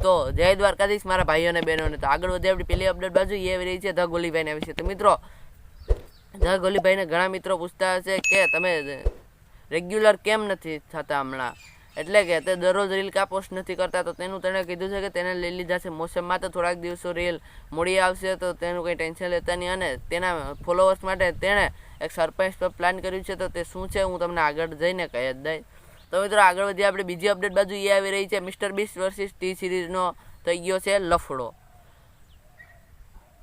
તો જય દ્વારકાધીશ મારા ભાઈઓ અને બહેનોને। તો આગળ વધે આપણી પહેલી અપડેટ બાજુ એ આવી રહી છે ધ ગોલીભાઈના વિશે। તો મિત્રો ધ ગોલીભાઈને ઘણા મિત્રો પૂછતા હશે કે તમે રેગ્યુલર કેમ નથી થતા હમણાં, એટલે કે તે દરરોજ રીલ કા પોસ્ટ નથી કરતા। તો તેનું તેણે કીધું છે કે તેને લઈ લીધા છે મોસમમાં, તો થોડાક દિવસો રીલ મોડી આવશે, તો તેનું કંઈ ટેન્શન લેતા નહીં। અને તેના ફોલોવર્સ માટે તેણે એક સરપ્રાઈઝ પ્લાન કર્યું છે, તો તે શું છે હું તમને આગળ જઈને કહી જ દઈશ। તો મિત્રો આગળ વધીએ આપણે બીજી અપડેટ બાજુ એ આવી રહી છે મિસ્ટર બીસ્ટ વર્સિસ ટી સિરીઝનો થઈ ગયો છે લફડો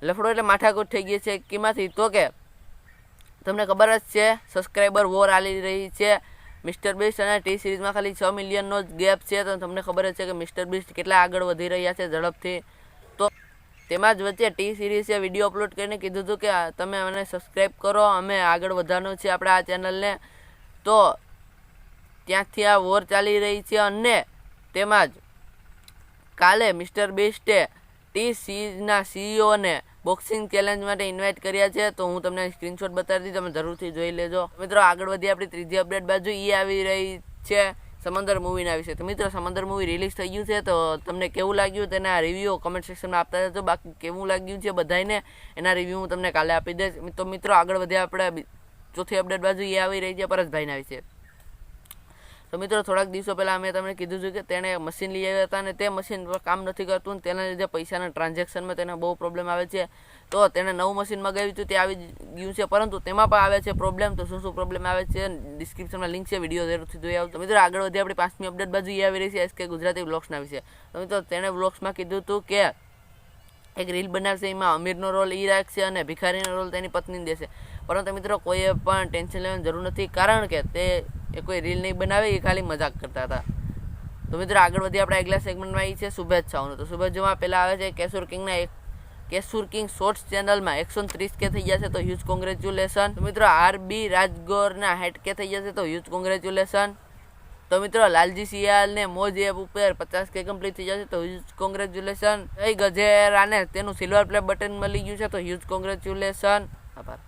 એટલે માથાકૂટ થઈ ગઈ છે કેમાંથી, તો કે તમને ખબર જ છે સબસ્ક્રાઈબર વોર આલી રહી છે મિસ્ટર બીસ્ટ અને ટી સિરીઝમાં ખાલી 6 મિલિયનનો જ ગેપ છે। તો તમને ખબર જ છે કે મિસ્ટર બીસ્ટ કેટલા આગળ વધી રહ્યા છે ઝડપથી। તો તેમાં જ વચ્ચે ટી સિરીઝે વિડીયો અપલોડ કરીને કીધું હતું કે તમે મને સબસ્ક્રાઈબ કરો, અમે આગળ વધવાનું છે આપણે આ ચેનલને। તો ત્યાંથી આ વોર ચાલી રહી છે અને તેમાં જ કાલે મિસ્ટર બીસ્ટે ટી સિરીઝના સીઈઓને બોક્સિંગ ચેલેન્જ માટે ઇન્વાઇટ કર્યા છે। તો હું તમને સ્ક્રીનશોટ બતાવી દઈશ, તમે જરૂરથી જોઈ લેજો। મિત્રો આગળ વધી આપણી ત્રીજી અપડેટ બાજુ એ આવી રહી છે સમંદર મૂવીના વિશે। તો મિત્રો સમંદર મૂવી રિલીઝ થઈ ગયું છે, તો તમને કેવું લાગ્યું તેના રિવ્યૂ કમેન્ટ સેક્શનમાં આપતા જજો। બાકી કેવું લાગ્યું છે બધાને એના રિવ્યૂ હું તમને કાલે આપી દઈશ। તો મિત્રો આગળ વધ્યા આપણે ચોથી અપડેટ બાજુ એ આવી રહી છે પરેશભાઈના વિશે। તો મિત્રો થોડાક દિવસો પહેલાં અમે તમને કીધું હતું કે તેણે મશીન લઈ આવ્યા હતા અને તે મશીન પર કામ નથી કરતું અને તેના લીધે પૈસાના ટ્રાન્ઝેક્શનમાં તેને બહુ પ્રોબ્લેમ આવે છે। તો તેણે નવું મશીન મગાવ્યું હતું, તે આવી ગયું છે, પરંતુ તેમાં પણ આવે છે પ્રોબ્લેમ। તો શું પ્રોબ્લેમ આવે છે ડિસ્ક્રિપ્શનમાં લિંક છે, વિડીયો જરૂરથી જોઈ આવજો। તો મિત્રો આગળ વધી આપણી પાંચમી અપડેટ બાજુ એ આવી રહી છે SK ગુજરાતી વ્લોગ્સના વિશે। તો મિત્રો તેણે વ્લોગ્સમાં કીધું હતું કે એક રીલ બનાવશે, એમાં અમીરનો રોલ એ રાખશે અને ભિખારીનો રોલ તેની પત્નીને દેશે। પરંતુ મિત્રો કોઈએ પણ ટેન્શન લેવાની જરૂર નથી, કારણ કે તે કોઈ રીલ નહીં બનાવે, એ ખાલી મજાક કરતા હતા। તો મિત્રો આગળ વધી આપણે આગલા સેગમેન્ટમાં એ છે શુભેચ્છાઓનું। તો શુભેચ્છાઓમાં પહેલાં આવે છે કેશુર કિંગ શોર્ટ્સ ચેનલમાં 130K થઈ જશે, તો હ્યુજ કોંગ્રેચ્યુલેશન। તો મિત્રો RB રાજગોરના 60K થઈ જશે, તો હ્યુજ કોંગ્રેચ્યુલેશન। તો મિત્રો લાલજી સિયાલને મોજ એપ ઉપર 50K કમ્પ્લીટ થઈ જશે, તો હ્યુજ કોંગ્રેચ્યુલેશન। જય ગજેરાને તેનું સિલ્વર પ્લે બટન મળી ગયું છે, તો હ્યુજ કોંગ્રેચ્યુલેશન। આભાર।